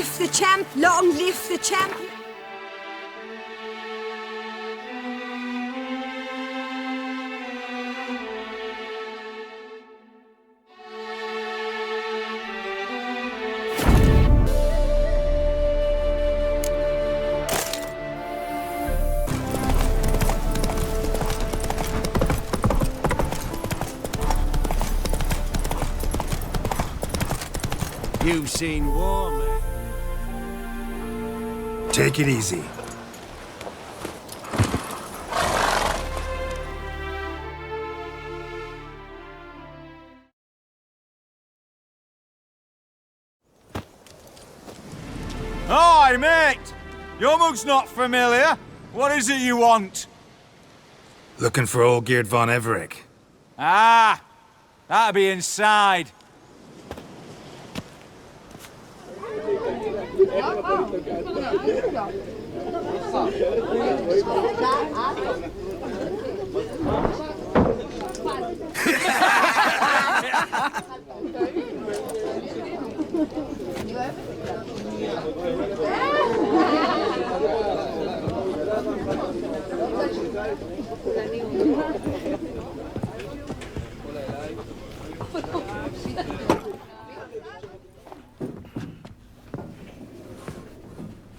live the champ! Long live the champ! You've seen war, mate. Take it easy. Hi, mate! Your mug's not familiar. What is it you want? Looking for Olgierd von Everec. Ah! That'll be inside.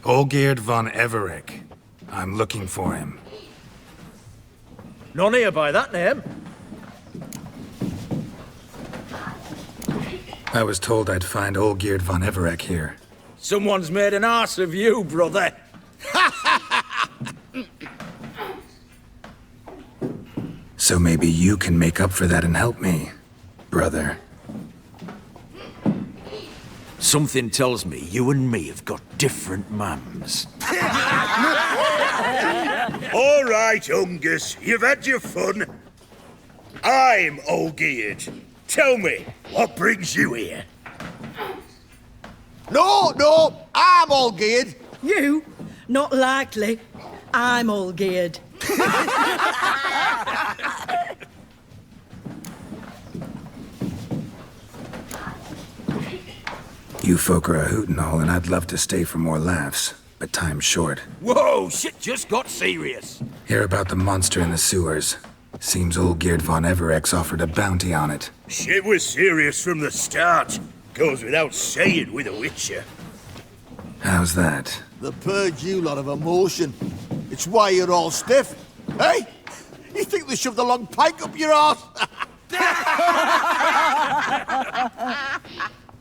Olgierd von Everec. I'm looking for him. None here by that name. I was told I'd find Olgierd von Everec here. Someone's made an arse of you, brother. So maybe you can make up for that and help me, brother. Something tells me you and me have got different mums. All right, Ungus, you've had your fun. I'm Olgierd. Tell me, what brings you here? No, I'm Olgierd. You? Not likely. I'm all geared. You folk are a hoot and all, and I'd love to stay for more laughs, but time's short. Whoa, shit just got serious. Hear about the monster in the sewers. Seems Olgierd von Everec offered a bounty on it. Shit was serious from the start. Goes without saying with a Witcher. How's that? They purge you lot of emotion. It's why you're all stiff. Hey? You think they shoved a long pike up your arse?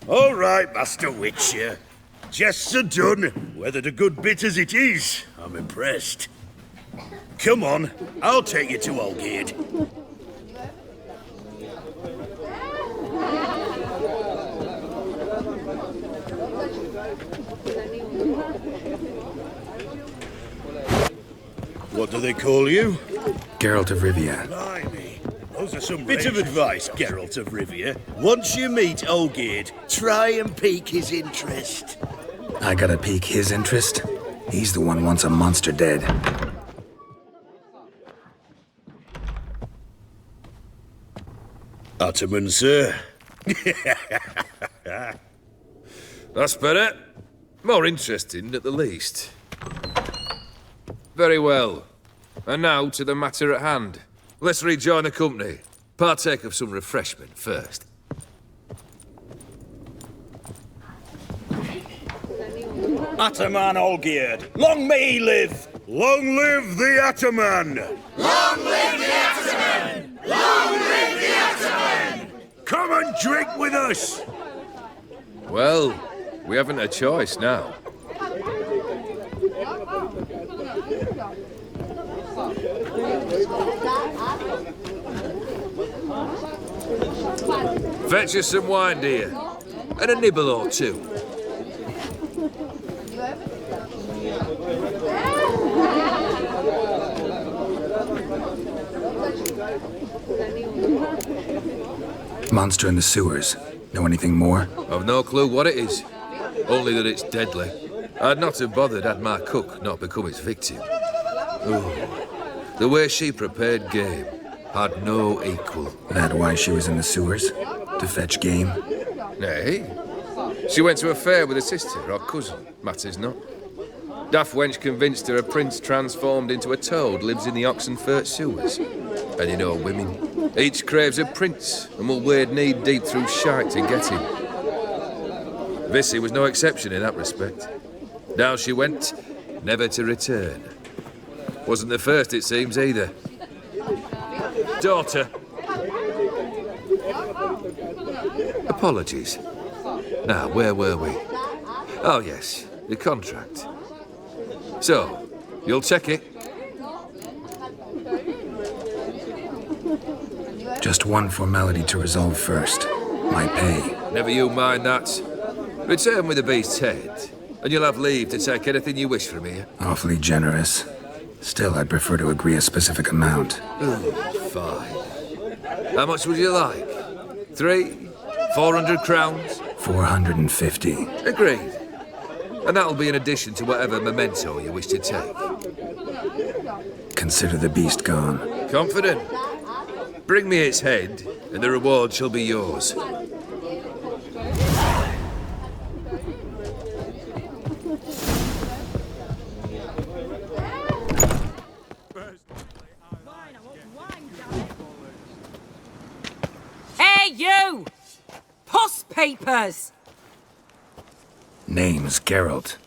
All right, Master Witcher. Jests are done. Whether the good bit as it is, I'm impressed. Come on, I'll take you to Olgierd. What do they call you? Geralt of Rivia. Blimey. Those are some bit of advice, Geralt of Rivia. Once you meet Olgierd, try and pique his interest. I gotta pique his interest? He's the one wants a monster dead. Ataman, sir. That's better. More interesting, at the least. Very well. And now to the matter at hand. Let's rejoin the company. Partake of some refreshment first. Ataman Olgierd, long may he live! Long live the Ataman! Long live the Ataman! Long live the Ataman! Come and drink with us! Well, we haven't a choice now. Fetch us some wine, dear. And a nibble or two. Monster in the sewers. Know anything more? I've no clue what it is. Only that it's deadly. I'd not have bothered had my cook not become its victim. Ooh. The way she prepared game had no equal. That why she was in the sewers? To fetch game? Nay. She went to a fair with a sister or cousin, matters not. Daft wench convinced her a prince transformed into a toad lives in the Oxenfurt sewers. And you know women, each craves a prince and will wade knee-deep through shite to get him. Vissy was no exception in that respect. Down she went, never to return. Wasn't the first, it seems, either. Daughter. Apologies. Now, where were we? Oh, yes, the contract. So, you'll check it? Just one formality to resolve first. My pay. Never you mind that. Return with the beast's head, and you'll have leave to take anything you wish from here. Awfully generous. Still, I'd prefer to agree a specific amount. Fine. How much would you like? 300? 400 crowns? 450. Agreed. And that'll be in addition to whatever memento you wish to take. Consider the beast gone. Confident? Bring me its head, and the reward shall be yours. Hey, you! Puss papers! Name's Geralt.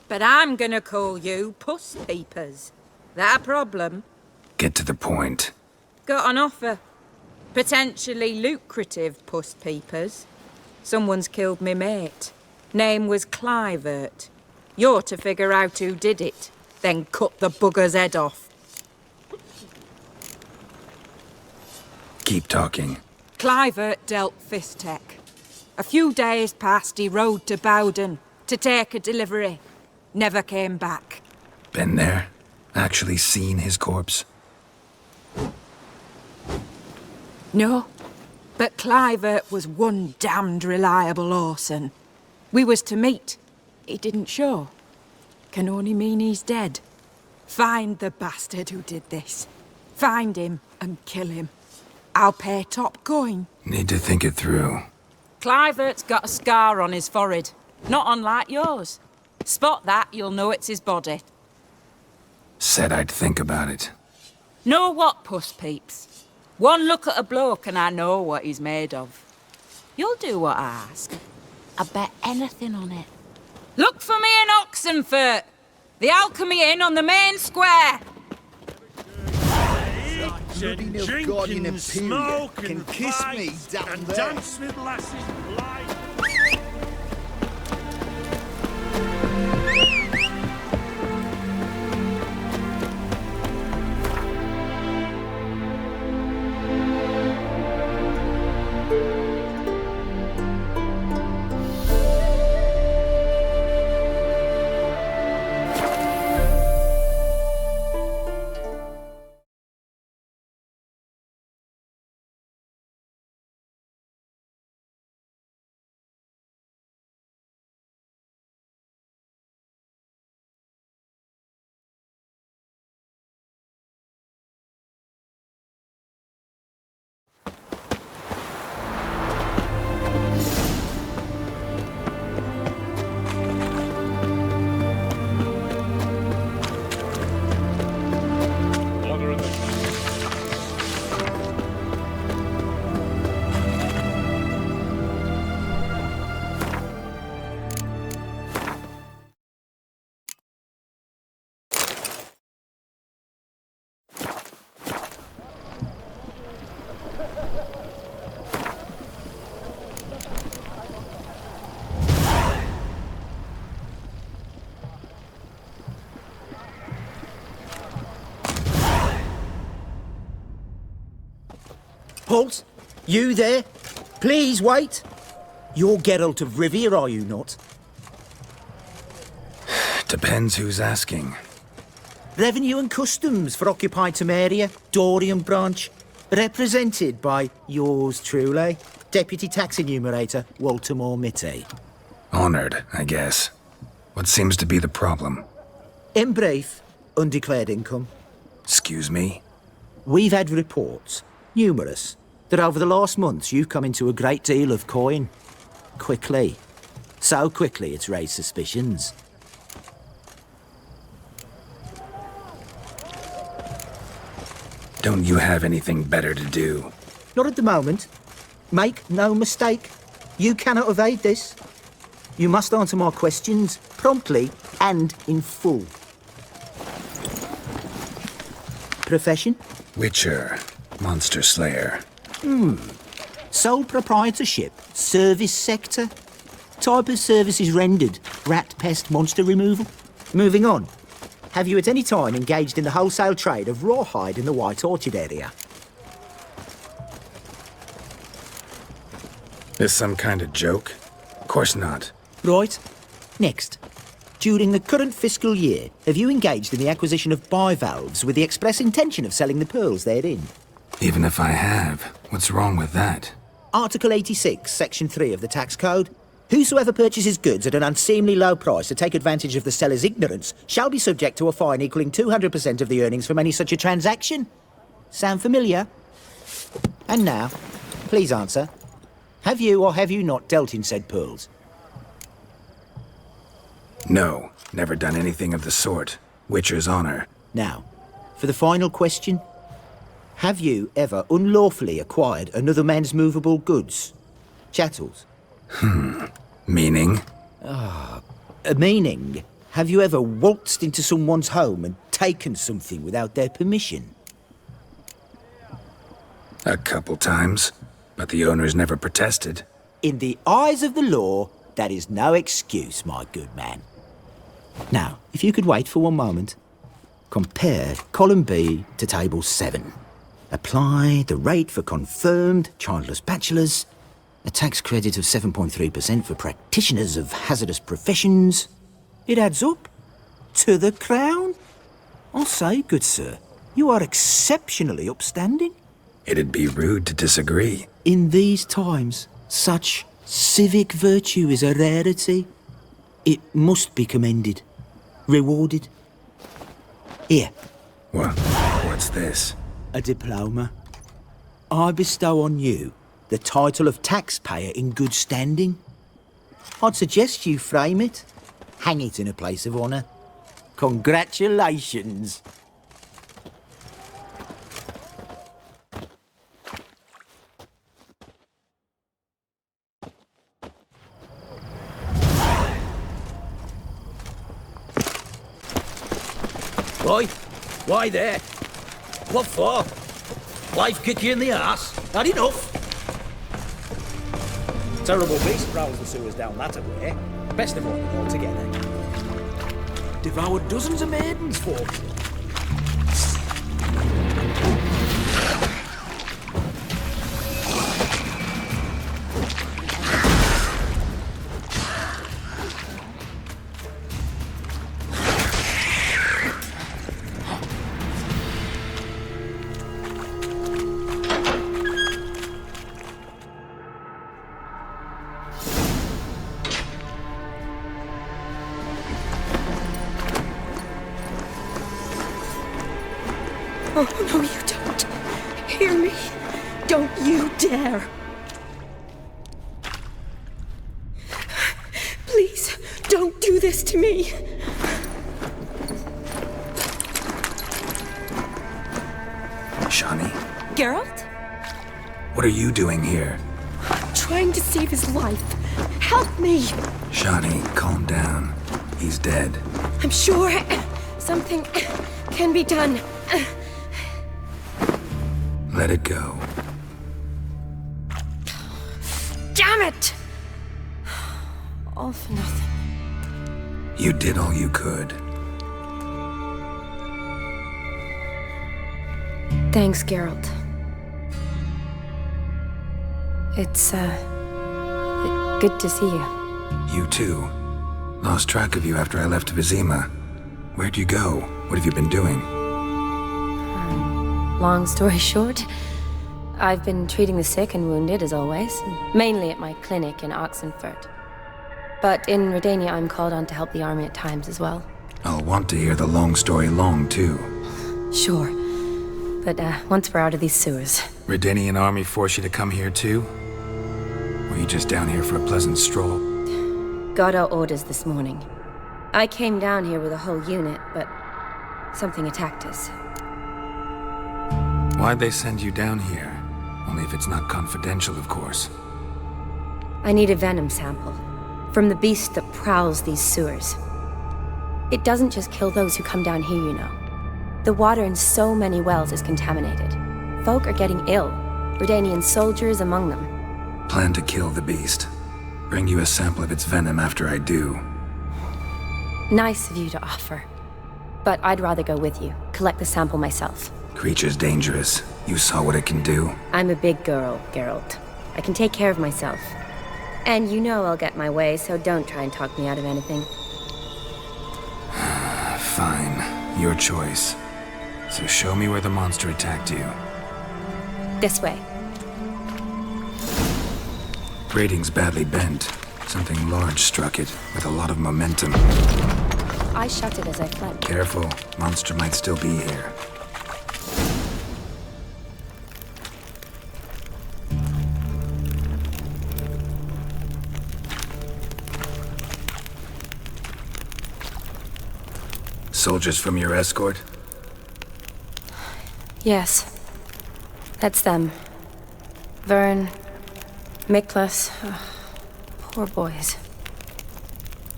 But I'm gonna call you Puss Papers. That a problem? Get to the point. Got an offer. Potentially lucrative Puss Papers. Someone's killed me mate. Name was Clivert. You're to figure out who did it, then cut the bugger's head off. Keep talking. Clivert dealt Fistech. A few days past, he rode to Bowden to take a delivery. Never came back. Been there? Actually seen his corpse? No, but Clivert was one damned reliable Orson. We was to meet. He didn't show. Can only mean he's dead. Find the bastard who did this. Find him and kill him. I'll pay top coin. Need to think it through. Clivert's got a scar on his forehead, not unlike yours. Spot that, you'll know it's his body. Said I'd think about it. Know what, Puss Peeps? One look at a bloke and I know what he's made of. You'll do what I ask. I bet anything on it. Look for me in Oxenfurt! The Alchemy Inn on the main square! Guardian Imperial Smoke can and kiss me fight down and there. dance with lasses blind. Halt! You there? Please wait. You're Geralt of Rivia, are you not? Depends who's asking. Revenue and Customs for occupied Temeria, Dorian branch. Represented by yours truly, Deputy Tax Enumerator Walter Mitty. Honored, I guess. What seems to be the problem? In brief, undeclared income. Excuse me? We've had reports, numerous, that over the last months you've come into a great deal of coin. Quickly. So quickly it's raised suspicions. Don't you have anything better to do? Not at the moment. Make no mistake. You cannot evade this. You must answer my questions promptly and in full. Profession? Witcher. Monster Slayer. Sole proprietorship. Service sector. Type of services rendered. Rat pest monster removal. Moving on. Have you at any time engaged in the wholesale trade of rawhide in the White Orchard area? This some kind of joke? Of course not. Right. Next. During the current fiscal year, have you engaged in the acquisition of bivalves with the express intention of selling the pearls therein? Even if I have, what's wrong with that? Article 86, Section 3 of the Tax Code. Whosoever purchases goods at an unseemly low price to take advantage of the seller's ignorance shall be subject to a fine equaling 200% of the earnings from any such a transaction. Sound familiar? And now, please answer. Have you or have you not dealt in said pearls? No, never done anything of the sort. Witcher's honor. Now, for the final question. Have you ever unlawfully acquired another man's movable goods? Chattels? Meaning? Meaning, have you ever waltzed into someone's home and taken something without their permission? A couple times, but the owners never protested. In the eyes of the law, that is no excuse, my good man. Now, if you could wait for one moment. Compare column B to table 7. Apply the rate for confirmed childless bachelors. A tax credit of 7.3% for practitioners of hazardous professions. It adds up to the Crown. I'll say, good sir, you are exceptionally upstanding. It'd be rude to disagree. In these times, such civic virtue is a rarity. It must be commended, rewarded. Here, What's this? a diploma. I bestow on you the title of taxpayer in good standing. I'd suggest you frame it, hang it in a place of honour. Congratulations. Why there? What for? Life kick you in the arse? Had enough? Terrible beast prowls the sewers down that way. Best of all altogether. Devoured dozens of maidens for me. Oh, no, you don't. Hear me? Don't you dare. Please, don't do this to me. Shani? Geralt? What are you doing here? Trying to save his life. Help me. Shani, calm down. He's dead. I'm sure something can be done. Let it go. Damn it! All for nothing. You did all you could. Thanks, Geralt. It's, good to see you. You too. Lost track of you after I left Vizima. Where'd you go? What have you been doing? Long story short, I've been treating the sick and wounded, as always, mainly at my clinic in Oxenfurt. But in Redania, I'm called on to help the army at times as well. I'll want to hear the long story long, too. Sure. But, once we're out of these sewers... Redanian army force you to come here, too? Or are you just down here for a pleasant stroll? Got our orders this morning. I came down here with a whole unit, but something attacked us. Why'd they send you down here? Only if it's not confidential, of course. I need a venom sample from the beast that prowls these sewers. It doesn't just kill those who come down here, you know. The water in so many wells is contaminated. Folk are getting ill, Redanian soldiers among them. Plan to kill the beast. Bring you a sample of its venom after I do. Nice of you to offer. But I'd rather go with you, collect the sample myself. Creature's dangerous. You saw what it can do. I'm a big girl, Geralt. I can take care of myself. And you know I'll get my way, so don't try and talk me out of anything. Fine. Your choice. So show me where the monster attacked you. This way. Grating's badly bent. Something large struck it, with a lot of momentum. I shut it as I fled. Careful. Monster might still be here. Soldiers from your escort? Yes. That's them. Vern, Miklas. Poor boys.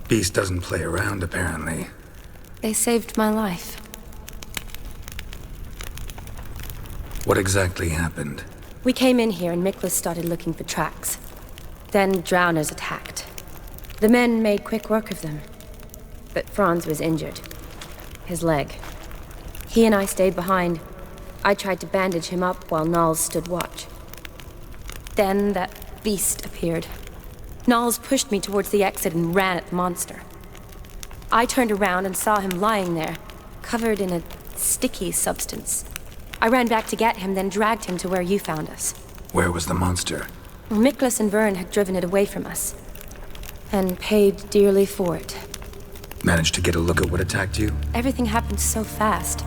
Beast doesn't play around, apparently. They saved my life. What exactly happened? We came in here and Miklas started looking for tracks. Then drowners attacked. The men made quick work of them. But Franz was injured. His leg. He and I stayed behind. I tried to bandage him up while Nals stood watch. Then that beast appeared. Nals pushed me towards the exit and ran at the monster. I turned around and saw him lying there, covered in a sticky substance. I ran back to get him, then dragged him to where you found us. Where was the monster? Miklas and Vern had driven it away from us. And paid dearly for it. Managed to get a look at what attacked you? Everything happened so fast.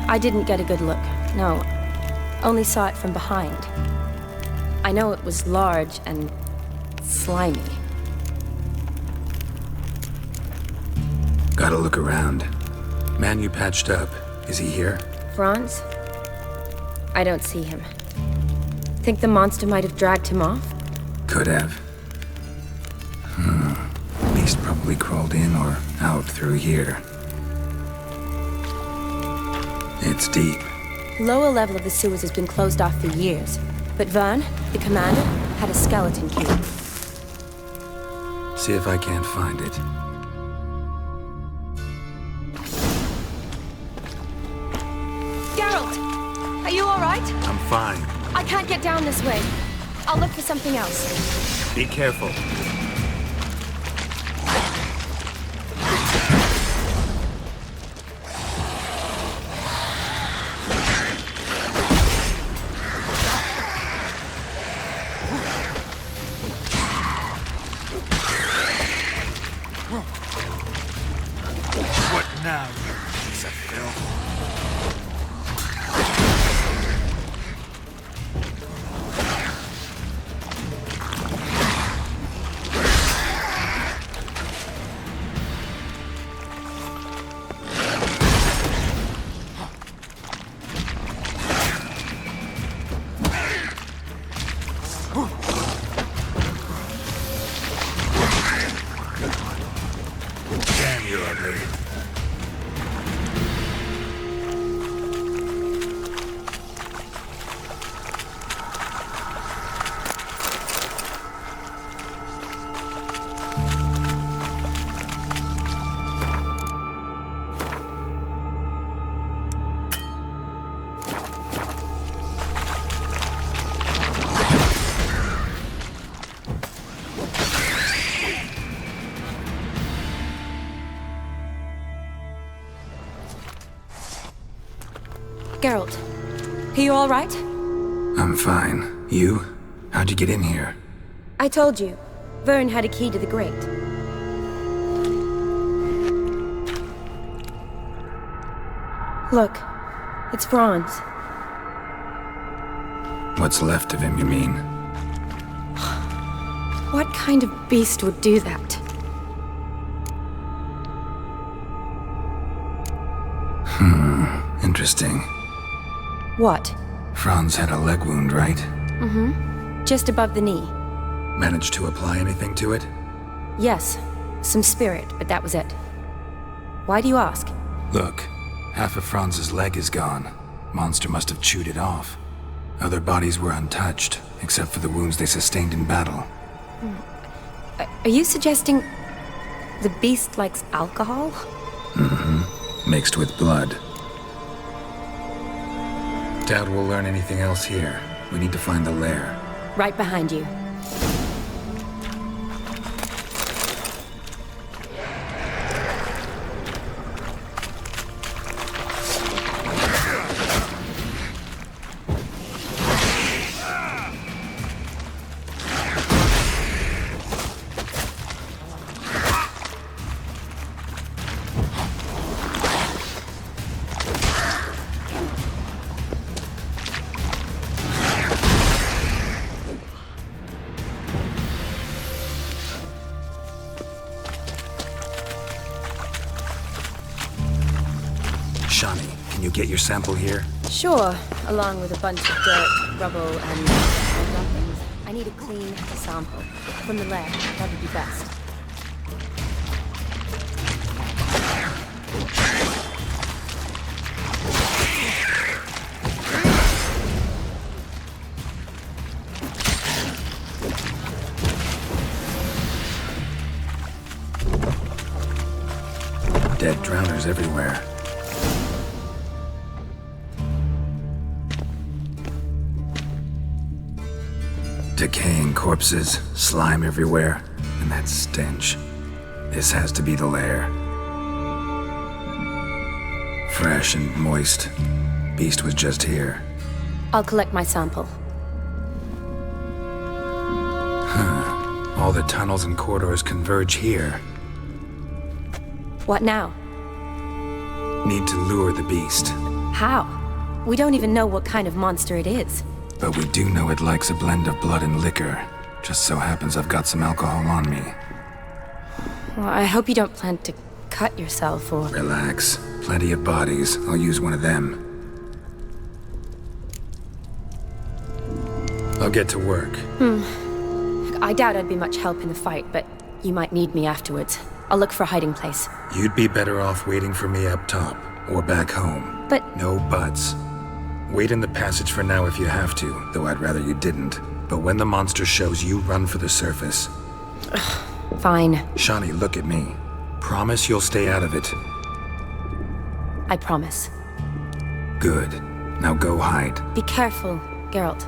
I didn't get a good look, no. Only saw it from behind. I know it was large and slimy. Gotta look around. Man you patched up, is he here? Franz? I don't see him. Think the monster might have dragged him off? Could have. Beast probably crawled in or out through here. It's deep. Lower level of the sewers has been closed off for years. But Vern, the commander, had a skeleton key. See if I can't find it. Geralt! Are you alright? I'm fine. I can't get down this way. I'll look for something else. Be careful. What now, you piece of filth? Damn, you're ugly. Geralt, are you alright? I'm fine. You? How'd you get in here? I told you. Vern had a key to the grate. Look, it's Franz. What's left of him, you mean? What kind of beast would do that? Interesting. What? Franz had a leg wound, right? Mm-hmm. Just above the knee. Managed to apply anything to it? Yes. Some spirit, but that was it. Why do you ask? Look, half of Franz's leg is gone. Monster must have chewed it off. Other bodies were untouched, except for the wounds they sustained in battle. Are you suggesting the beast likes alcohol? Mm-hmm. Mixed with blood. Doubt we'll learn anything else here. We need to find the lair. Right behind you. Shani, can you get your sample here? Sure, along with a bunch of dirt, rubble, and droppings. I need a clean sample. From the lab, that would be best. Dead drowners everywhere. Decaying corpses, slime everywhere, and that stench. This has to be the lair. Fresh and moist. Beast was just here. I'll collect my sample. Huh. All the tunnels and corridors converge here. What now? Need to lure the beast. How? We don't even know what kind of monster it is. But we do know it likes a blend of blood and liquor. Just so happens I've got some alcohol on me. Well, I hope you don't plan to cut yourself or... Relax. Plenty of bodies. I'll use one of them. I'll get to work. I doubt I'd be much help in the fight, but you might need me afterwards. I'll look for a hiding place. You'd be better off waiting for me up top, or back home. But... No buts. Wait in the passage for now if you have to, though I'd rather you didn't. But when the monster shows, you run for the surface. Fine. Shani, look at me. Promise you'll stay out of it. I promise. Good. Now go hide. Be careful, Geralt.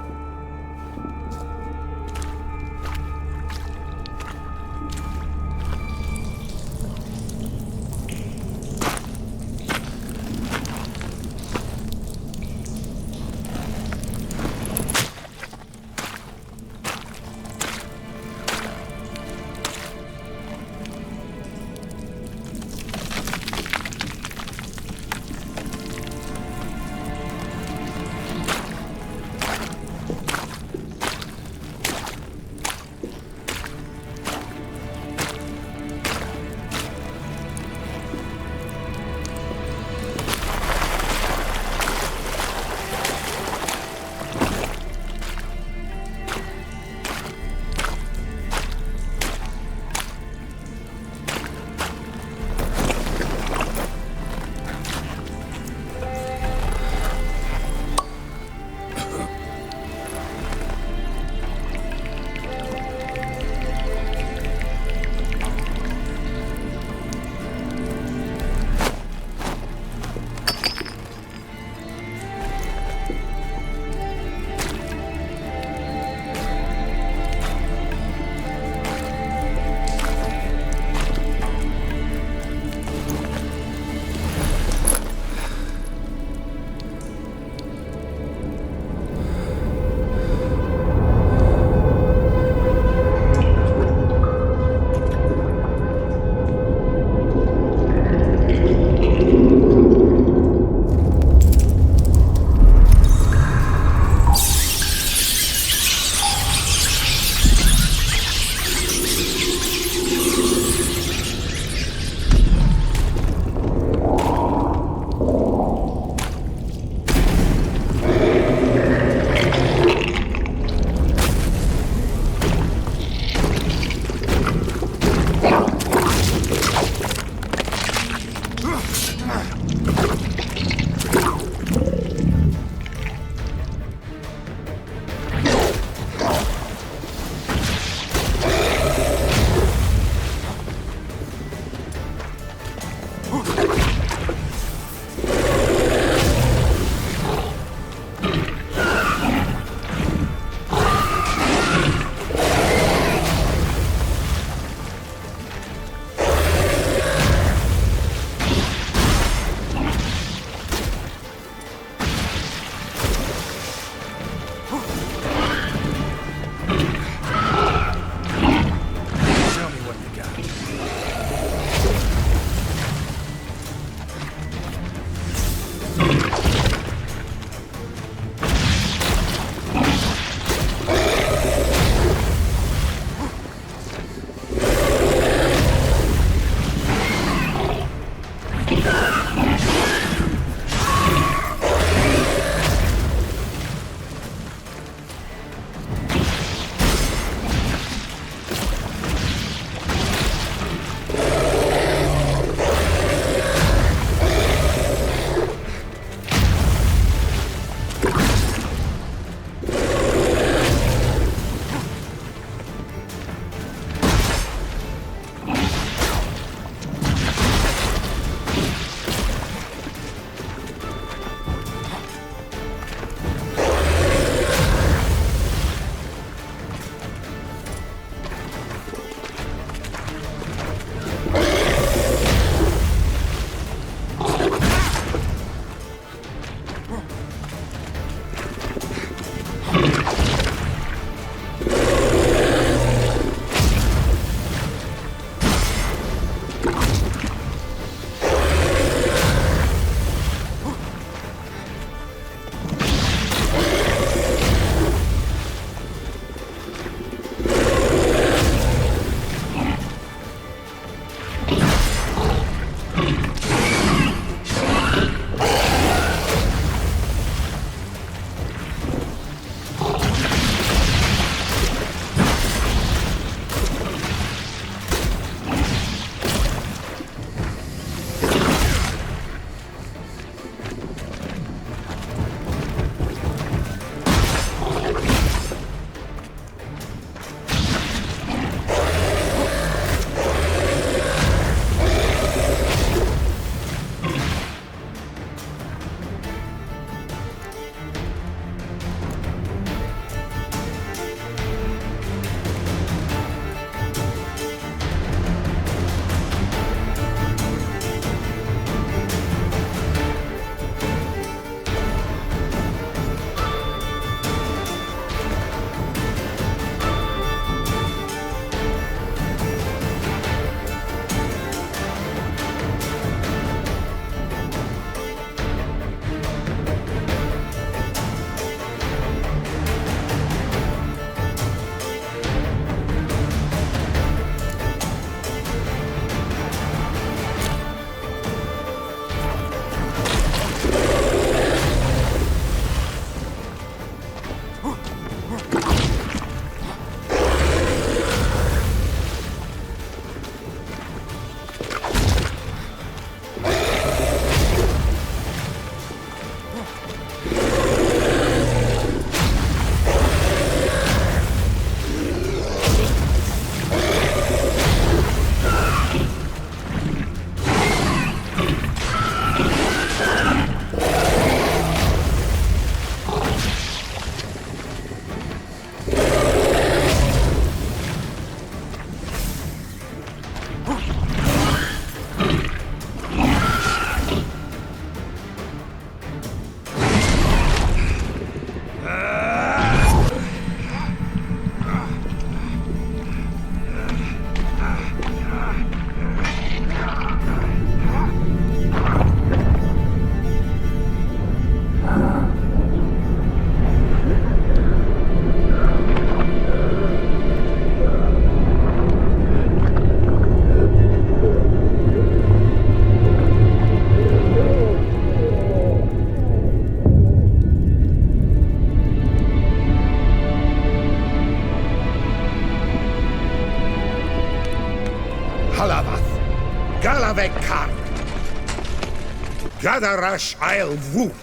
Dadarash I'll woot.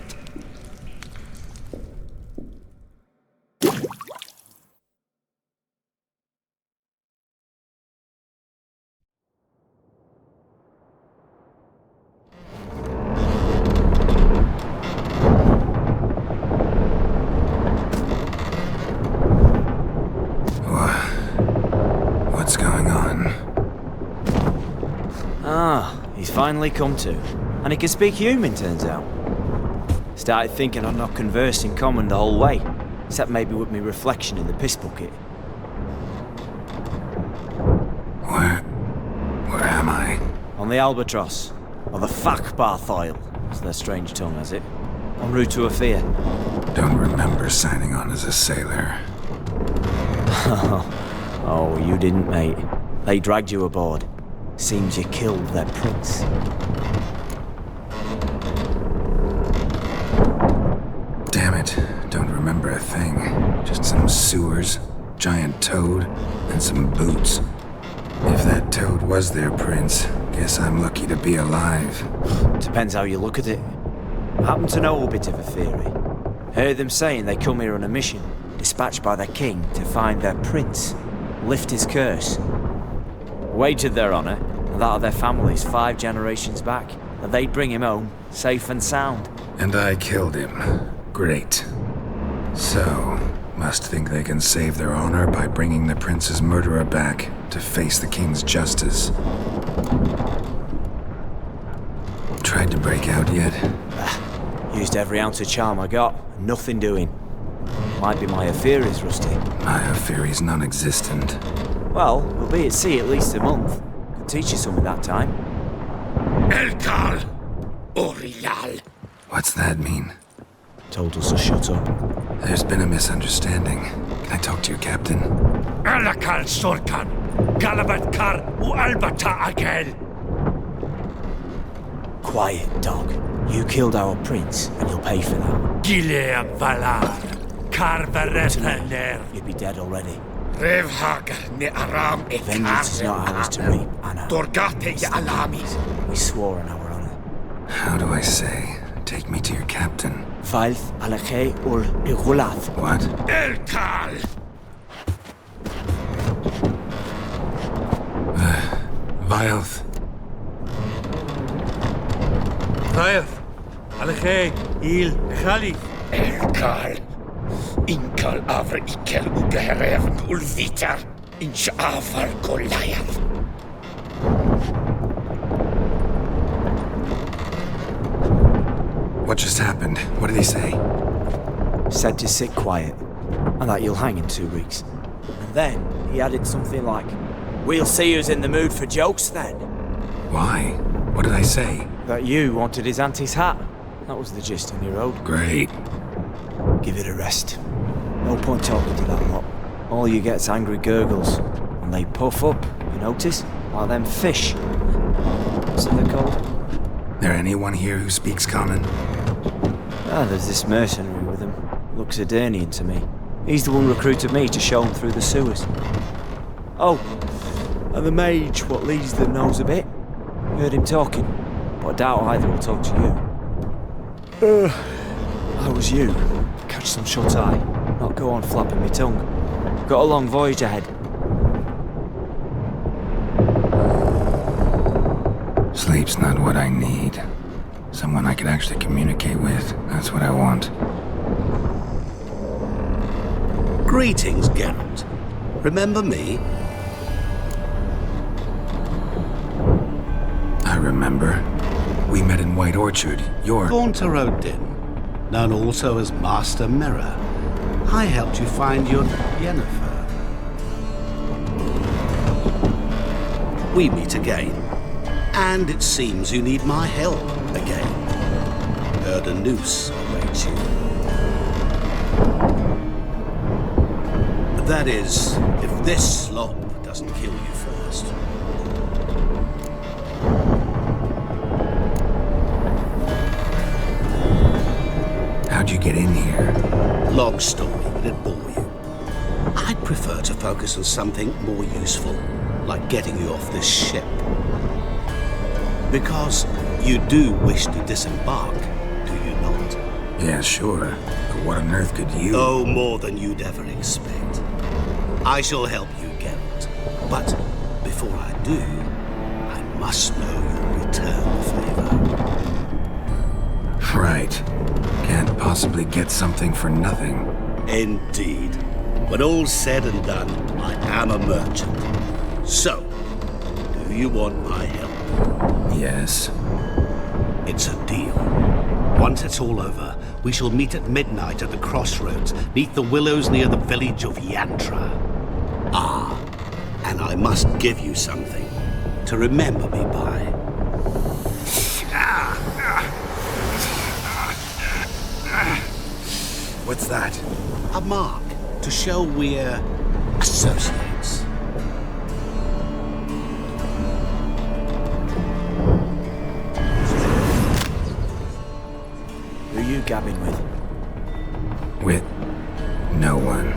What's going on? Ah, he's finally come to. And he can speak human, turns out. Started thinking I'd not conversed in common the whole way, except maybe with me reflection in the piss bucket. Where am I? On the Albatross, or the Fakbarthoil, as their strange tongue has it. En route to Afir. Don't remember signing on as a sailor. Oh, you didn't, mate. They dragged you aboard. Seems you killed their prince. Damn it, don't remember a thing. Just some sewers, giant toad, and some boots. If that toad was their prince, guess I'm lucky to be alive. Depends how you look at it. I happen to know a bit of a theory. Heard them saying they come here on a mission, dispatched by their king to find their prince, lift his curse. Wagered their honour, and that of their families 5 generations back, that they'd bring him home, safe and sound. And I killed him. Great. So, must think they can save their honor by bringing the prince's murderer back to face the king's justice. Tried to break out yet? Used every ounce of charm I got, nothing doing. Might be my Afiri's rusty. My Afiri's non-existent. Well, we'll be at sea at least a month. Could teach you something that time. Elkal Orilal. What's that mean? Told us to shut up. There's been a misunderstanding. Can I talk to your captain? Alakal Sorkan. Galabat Kar U Albata Agel. Quiet, dog. You killed our prince, and you'll pay for that. Gileam Valar. Kar Varepaner. You'd be dead already. Revhagar Ne Aram Ekar. Vengeance is not ours to reap, Anna. Dorgate Alamis. We swore on our honor. How do I say? Take me to your captain. Valth Alakhe ul Igulath. What? Elkal! Vilth. Vilth. Alakhe. Il. Khali. Elkal. Inkal Avra Ikel Ugeherevn Ulvitar. Inch Avar Goliath. What just happened? What did he say? Said to sit quiet, and that you'll hang in 2 weeks. And then he added something like, "We'll see who's in the mood for jokes then." Why? What did I say? That you wanted his auntie's hat. That was the gist in your road. Great. Give it a rest. No point talking to that lot. All you get's angry gurgles. And they puff up, you notice? Like them fish. What's it they're called? There anyone here who speaks common? There's this mercenary with him. Looks Adernian to me. He's the one recruited me to show him through the sewers. Oh, and the mage what leads them knows a bit. Heard him talking, but I doubt either will talk to you. How was you? Catch some shut-eye. Not go on flapping my tongue. Got a long voyage ahead. Sleep's not what I need. Someone I could actually communicate with. That's what I want. Greetings, Geralt. Remember me? I remember. We met in White Orchard. You're... Gaunter Odin, known also as Master Mirror. I helped you find your Yennefer. We meet again. And it seems you need my help again. Heard a noose awaits you. That is, if this slop doesn't kill you first. How'd you get in here? Long story, but it bore you. I'd prefer to focus on something more useful, like getting you off this ship. Because You do wish to disembark, do you not? Yeah, sure. But what on earth could you... Oh, more than you'd ever expect. I shall help you, Geralt. But before I do, I must know you'll return the favor. Right. Can't possibly get something for nothing. Indeed. When all's said and done, I am a merchant. So, do you want my help? Yes. It's a deal. Once it's all over, we shall meet at midnight at the crossroads, neath the willows near the village of Yantra. Ah, and I must give you something to remember me by. What's that? A mark to show we're associates. Who are you gabbing with? With no one.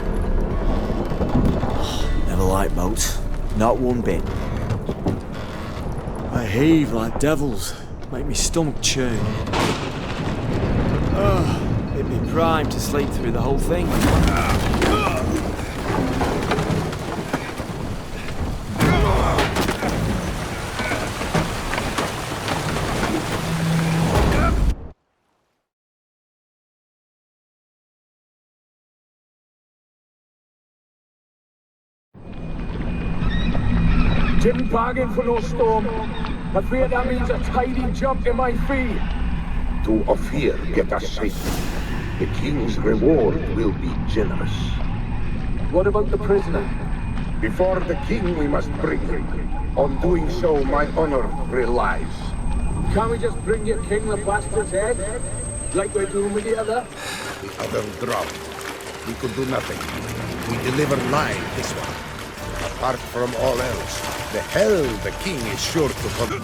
Never liked boats. Not one bit. I heave like devils. Make me stomach churn. It'd be prime to sleep through the whole thing. Didn't bargain for no storm. Afraid that means a tidy jump in my fee. To Ophir get us safe. The king's reward will be generous. What about the prisoner? Before the king we must bring him. On doing so, my honor relies. Can't we just bring your king the bastard's head? Like we're doing with the other? The other dropped. We could do nothing. We deliver live this one. Apart from all else, the hell the king is sure to come.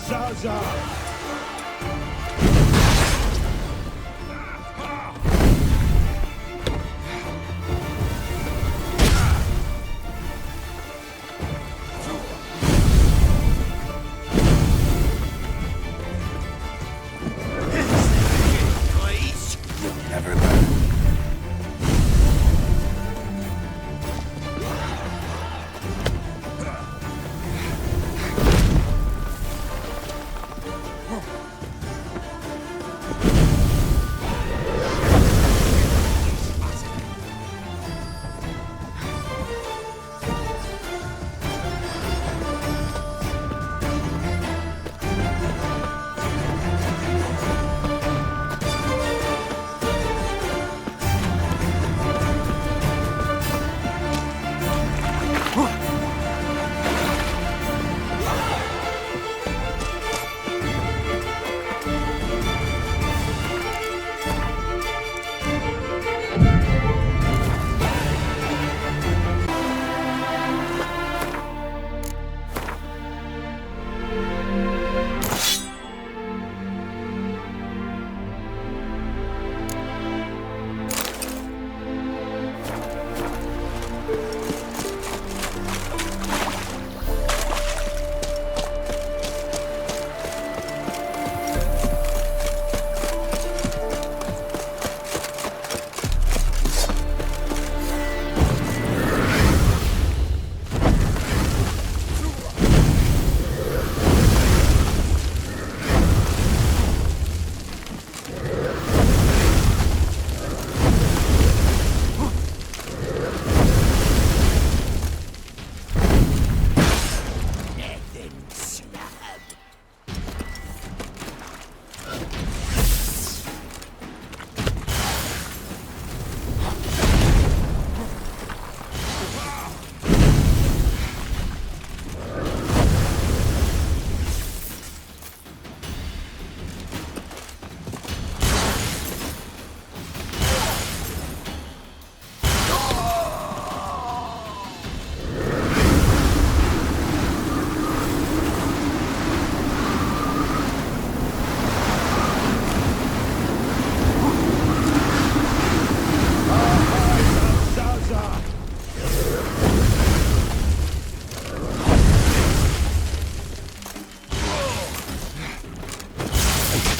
Zaza! Never learn.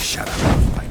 Shut up and fight.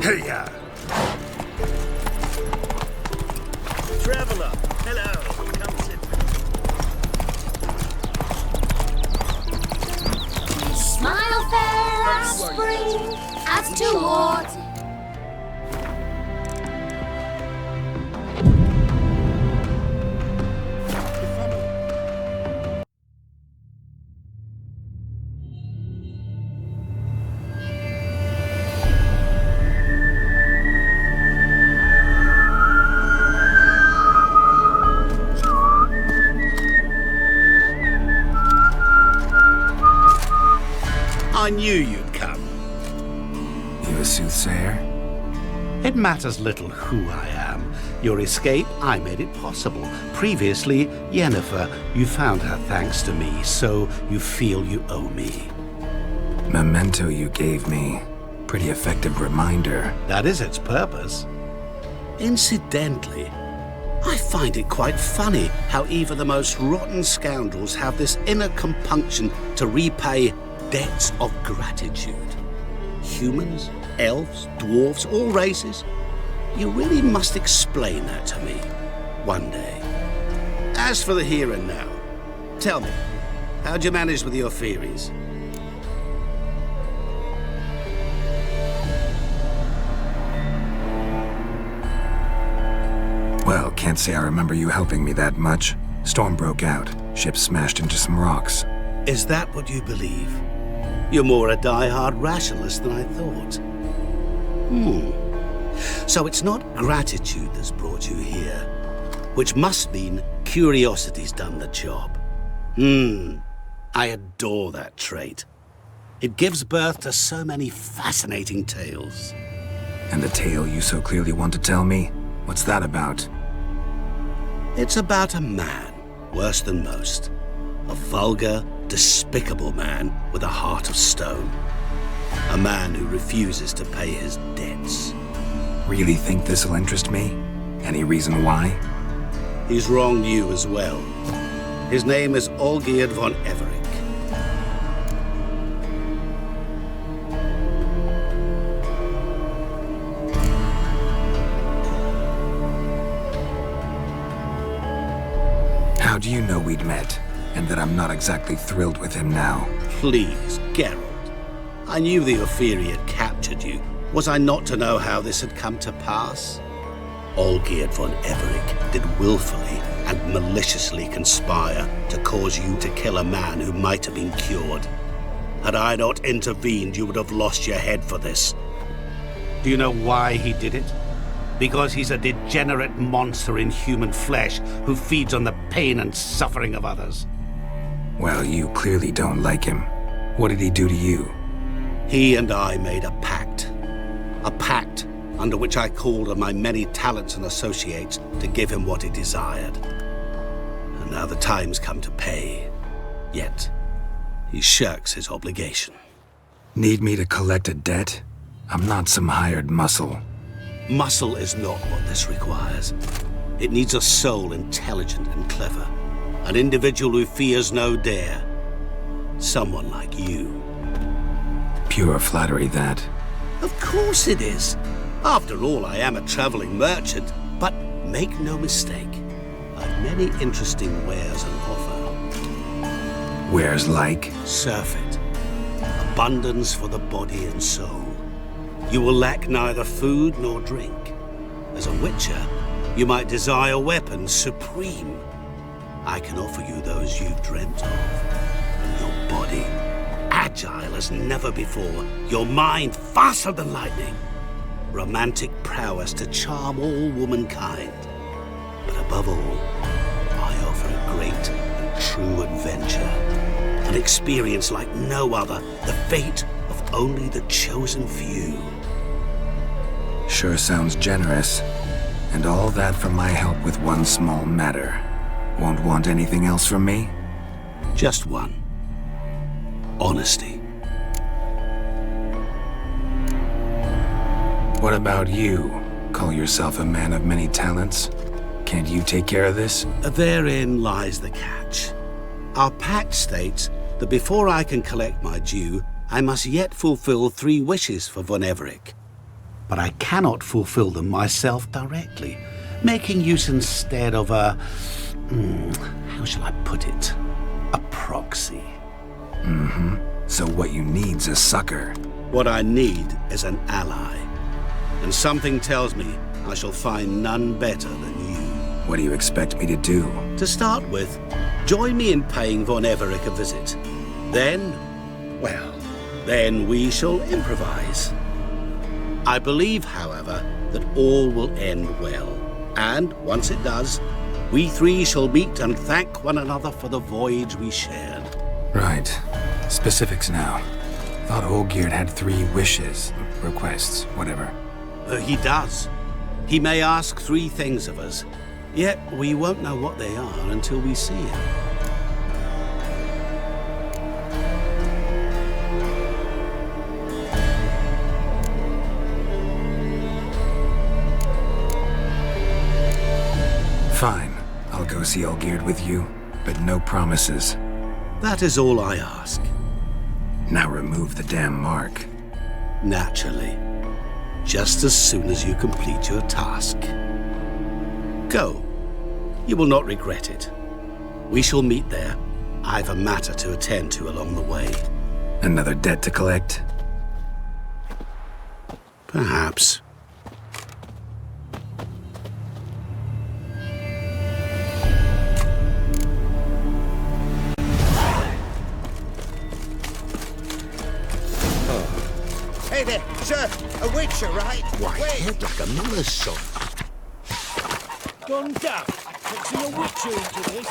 Hey-ya! Traveler, hello. Come sit. Smile fair as spring, as towards I knew you'd come. You a soothsayer? It matters little who I am. Your escape, I made it possible. Previously, Yennefer, you found her thanks to me, so you feel you owe me. Memento you gave me. Pretty effective reminder. That is its purpose. Incidentally, I find it quite funny how even the most rotten scoundrels have this inner compunction to repay debts of gratitude. Humans, elves, dwarves, all races. You really must explain that to me one day. As for the here and now, tell me, how'd you manage with your theories? Well, can't say I remember you helping me that much. Storm broke out. Ship smashed into some rocks. Is that what you believe? You're more a die-hard rationalist than I thought. So it's not gratitude that's brought you here, which must mean curiosity's done the job. I adore that trait. It gives birth to so many fascinating tales. And the tale you so clearly want to tell me? What's that about? It's about a man, worse than most. A vulgar, despicable man with a heart of stone. A man who refuses to pay his debts. Really think this'll interest me? Any reason why? He's wronged you as well. His name is Olgierd von Everec. How do you know we'd met? And that I'm not exactly thrilled with him now? Please, Geralt. I knew the Ophiri had captured you. Was I not to know how this had come to pass? Olgierd von Everec did willfully and maliciously conspire to cause you to kill a man who might have been cured. Had I not intervened, you would have lost your head for this. Do you know why he did it? Because he's a degenerate monster in human flesh who feeds on the pain and suffering of others. Well, you clearly don't like him. What did he do to you? He and I made a pact. A pact under which I called on my many talents and associates to give him what he desired. And now the time's come to pay. Yet, he shirks his obligation. Need me to collect a debt? I'm not some hired muscle. Muscle is not what this requires. It needs a soul intelligent and clever. An individual who fears no dare. Someone like you. Pure flattery, that. Of course it is. After all, I am a traveling merchant. But make no mistake, I've many interesting wares on offer. Wares like? Surfeit. Abundance for the body and soul. You will lack neither food nor drink. As a witcher, you might desire weapons supreme. I can offer you those you've dreamt of. And your body, agile as never before. Your mind, faster than lightning. Romantic prowess to charm all womankind. But above all, I offer a great and true adventure. An experience like no other. The fate of only the chosen few. Sure sounds generous. And all that for my help with one small matter. Won't want anything else from me? Just one. Honesty. What about you? Call yourself a man of many talents? Can't you take care of this? Therein lies the catch. Our pact states that before I can collect my due, I must yet fulfill 3 wishes for Von Everec. But I cannot fulfill them myself directly, making use instead of a... how shall I put it? A proxy. Mm-hmm. So what you need's a sucker. What I need is an ally. And something tells me I shall find none better than you. What do you expect me to do? To start with, join me in paying Von Everec a visit. Then, well, then we shall improvise. I believe, however, that all will end well. And once it does, we 3 shall meet and thank one another for the voyage we shared. Right. Specifics now. Thought Olgierd had 3 wishes, requests, whatever. He does. He may ask 3 things of us, yet we won't know what they are until we see him. Fine. I'll go see Olgierd with you, but no promises. That is all I ask. Now remove the damn mark. Naturally. Just as soon as you complete your task. Go. You will not regret it. We shall meet there. I've a matter to attend to along the way. Another debt to collect? Perhaps. Hey there, sir. A witcher, right? Why, head like a miller's son. Gone daft. Mixing a witcher into this.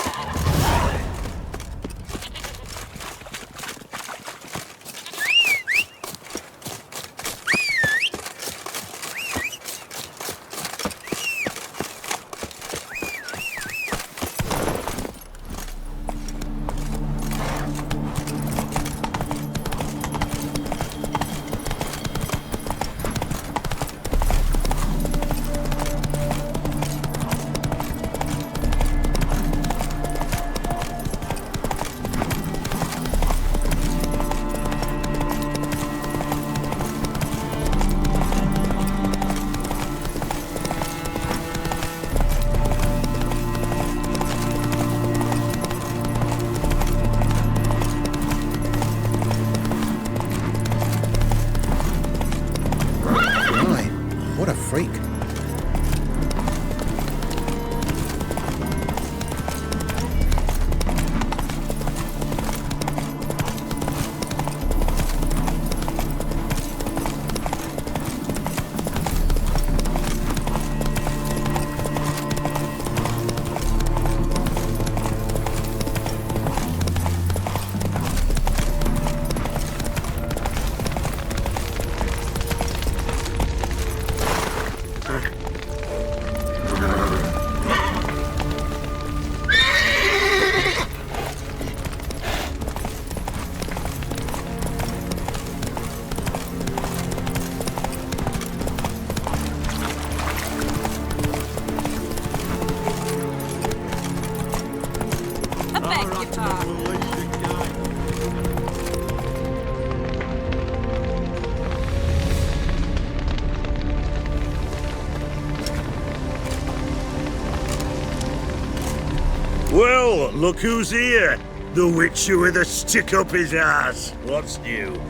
Well, look who's here. The Witcher with a stick up his ass. What's new?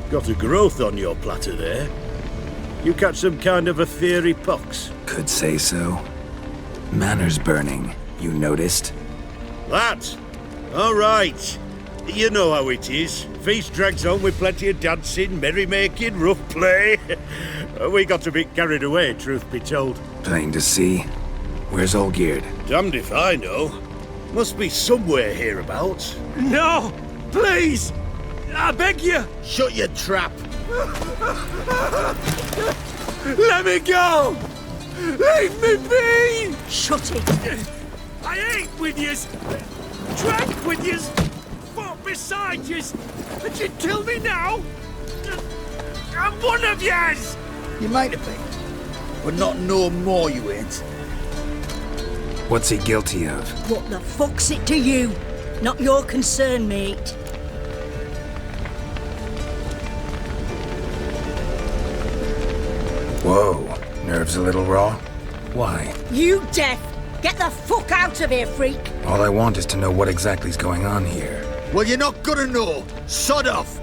Got a growth on your platter there. You catch some kind of a fiery pox? Could say so. Manners burning, you noticed? That? All right. You know how it is. Feast drags on with plenty of dancing, merrymaking, rough play. We got a bit carried away, truth be told. Plain to see. Where's Olgierd? Damned if I know. Must be somewhere hereabouts. No! Please! I beg you! Shut your trap! Let me go! Leave me be! Shut it! I ate with yous! Drank with yous! Fought beside yous! And you kill me now? I'm one of yous! You might have been, but not no more you ain't. What's he guilty of? What the fuck's it to you? Not your concern, mate. Whoa, nerves a little raw? Why? You deaf! Get the fuck out of here, freak! All I want is to know what exactly's going on here. Well, you're not gonna know. Sod off!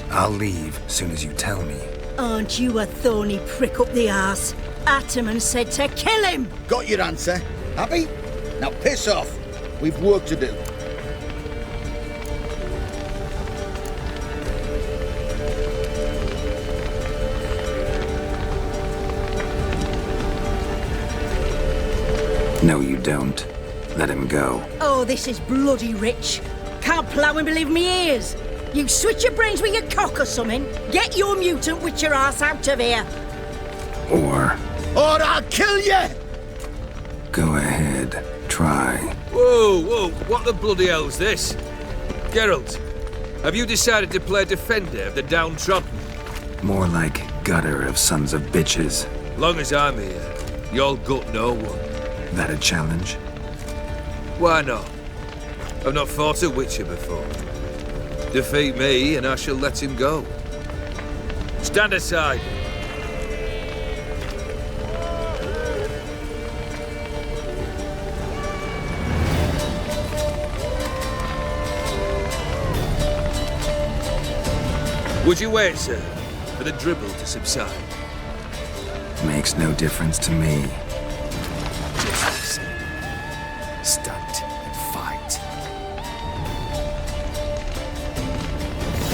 I'll leave soon as you tell me. Aren't you a thorny prick up the arse? Ataman said to kill him! Got your answer. Happy? Now piss off. We've work to do. No, you don't. Let him go. Oh, this is bloody rich. Can't plough and believe me ears. You switch your brains with your cock or something. Get your mutant witcher ass out of here. Or I'll kill you! go ahead. Try. Whoa, what the bloody hell's this? Geralt, have you decided to play defender of the downtrodden? More like gutter of sons of bitches. Long as I'm here, you'll gut no one. That a challenge? Why not? I've not fought a Witcher before. Defeat me and I shall let him go. Stand aside. Would you wait, sir, for the dribble to subside? Makes no difference to me. Just stunt and fight.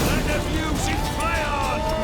Let them use it, fire on!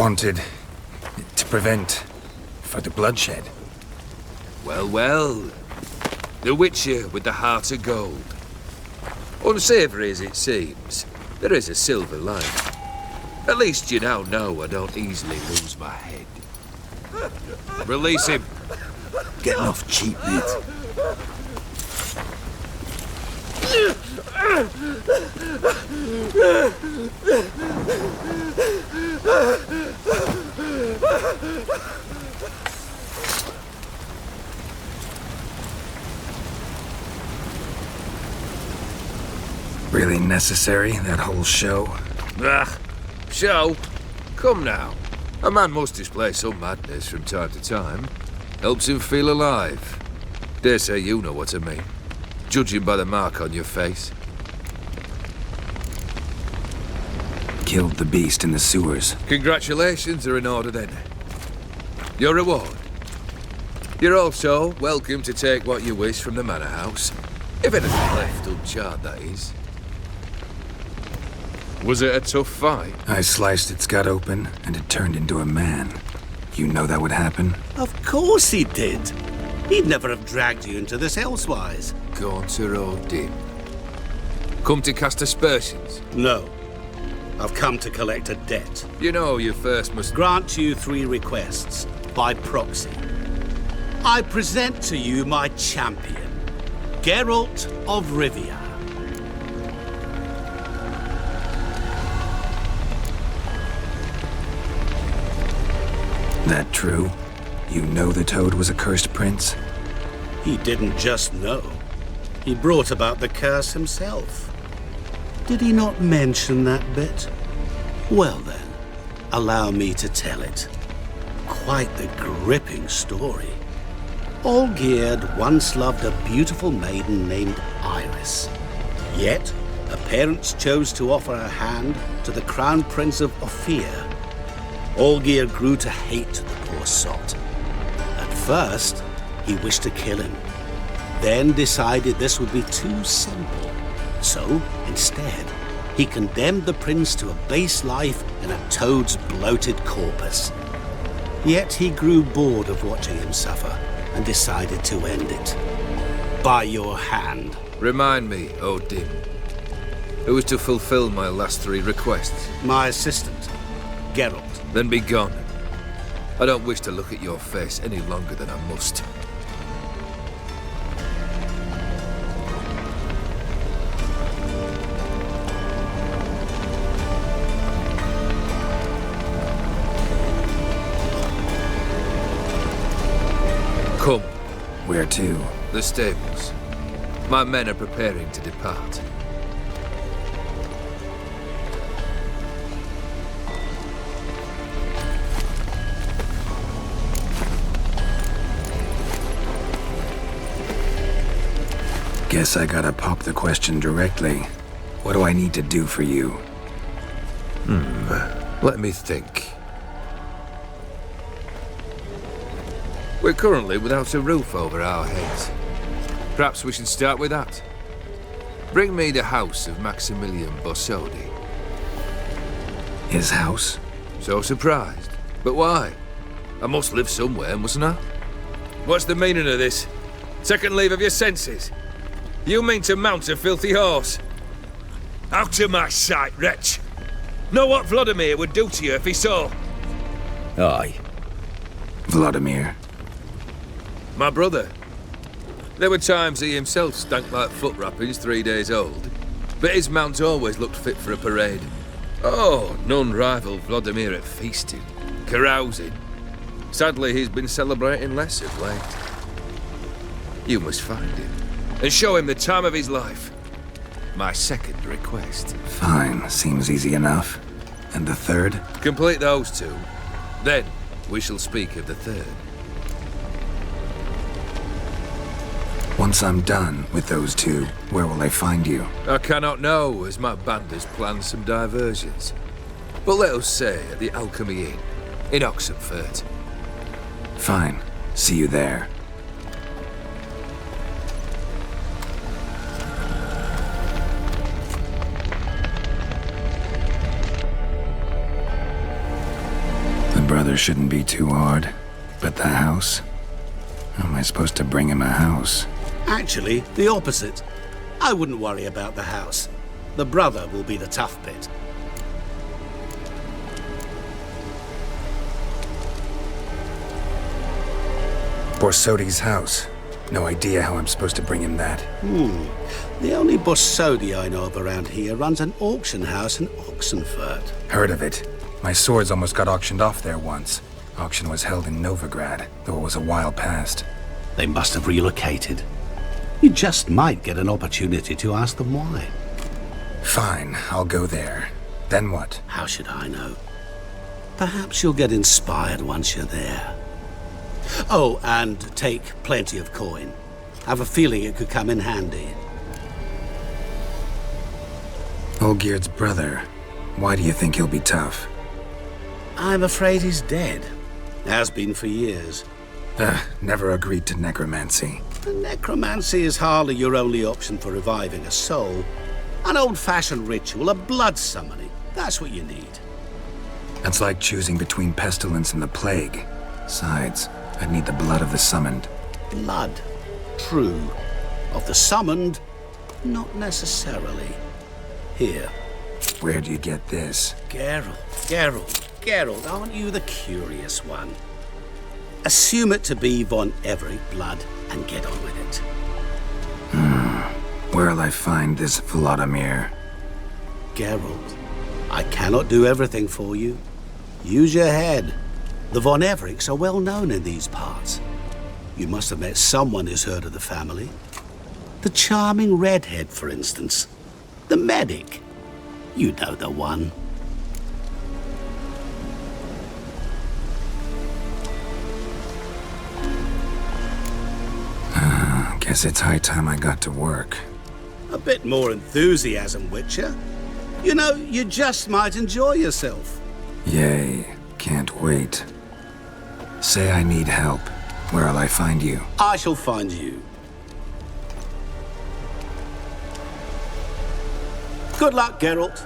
wanted to prevent further bloodshed. Well, well. The Witcher with the heart of gold. Unsavoury as it seems, there is a silver lining. At least you now know I don't easily lose my head. Release him. Getting off cheap, mate. Really necessary, that whole show? Ah, show? Come now. A man must display some madness from time to time. Helps him feel alive. Dare say you know what I mean. Judging by the mark on your face. Killed the beast in the sewers. Congratulations are in order then. Your reward. You're also welcome to take what you wish from the manor house. If anything left uncharred, that is. Was it a tough fight? I sliced its gut open, and it turned into a man. You know that would happen? Of course he did. He'd never have dragged you into this elsewise. Gaunter Odin. Come to cast aspersions? No. I've come to collect a debt. You know you first must grant you 3 requests, by proxy. I present to you my champion, Geralt of Rivia. That true? You know the Toad was a cursed prince? He didn't just know. He brought about the curse himself. Did he not mention that bit? Well then, allow me to tell it. Quite the gripping story. Olgierd once loved a beautiful maiden named Iris. Yet, her parents chose to offer her hand to the Crown Prince of Ophir. Olgierd grew to hate the poor sot. At first, he wished to kill him, then decided this would be too simple. So, instead, he condemned the prince to a base life in a toad's bloated corpus. Yet he grew bored of watching him suffer and decided to end it. By your hand. Remind me, Odin. Who was to fulfill my last 3 requests? My assistant, Geralt. Then be gone. I don't wish to look at your face any longer than I must. Come. Where to? The stables. My men are preparing to depart. Guess I gotta pop the question directly. What do I need to do for you? Let me think. We're currently without a roof over our heads. Perhaps we should start with that. Bring me the house of Maximilian Borsodi. His house? So surprised. But why? I must live somewhere, mustn't I? What's the meaning of this? Second leave of your senses? You mean to mount a filthy horse? Out of my sight, wretch! Know what Vladimir would do to you if he saw? Aye. Vladimir. My brother. There were times he himself stank like foot wrappings 3 days old, but his mount always looked fit for a parade. Oh, none rival Vladimir at feasting, carousing. Sadly, he's been celebrating less of late. You must find him, and show him the time of his life. My second request. Fine, seems easy enough. And the third? Complete those 2. Then, we shall speak of the third. Once I'm done with those 2, where will I find you? I cannot know, as my band has planned some diversions. But let us say at the Alchemy Inn, in Oxenfurt. Fine. See you there. brother shouldn't be too hard. But the house? How am I supposed to bring him a house? Actually, the opposite. I wouldn't worry about the house. The brother will be the tough bit. Borsodi's house. No idea how I'm supposed to bring him that. The only Borsodi I know of around here runs an auction house in Oxenfurt. Heard of it. My swords almost got auctioned off there once. Auction was held in Novigrad, though it was a while past. They must have relocated. You just might get an opportunity to ask them why. Fine, I'll go there. Then what? How should I know? Perhaps you'll get inspired once you're there. Oh, and take plenty of coin. Have a feeling it could come in handy. Olgierd's brother. Why do you think he'll be tough? I'm afraid he's dead. Has been for years. Never agreed to necromancy. Necromancy is hardly your only option for reviving a soul. An old-fashioned ritual, a blood summoning. That's what you need. That's like choosing between pestilence and the plague. Besides, I'd need the blood of the summoned. Blood. True. Of the summoned, not necessarily. Here. Where do you get this? Geralt, aren't you the curious one? Assume it to be von Everec blood and get on with it. Where'll I find this Vladimir? Geralt, I cannot do everything for you. Use your head. The von Everecs are well known in these parts. You must have met someone who's heard of the family. The charming redhead, for instance. The medic. You know the one. Guess it's high time I got to work. A bit more enthusiasm, Witcher. You know, you just might enjoy yourself. Yay. Can't wait. Say I need help. Where'll I find you? I shall find you. Good luck, Geralt.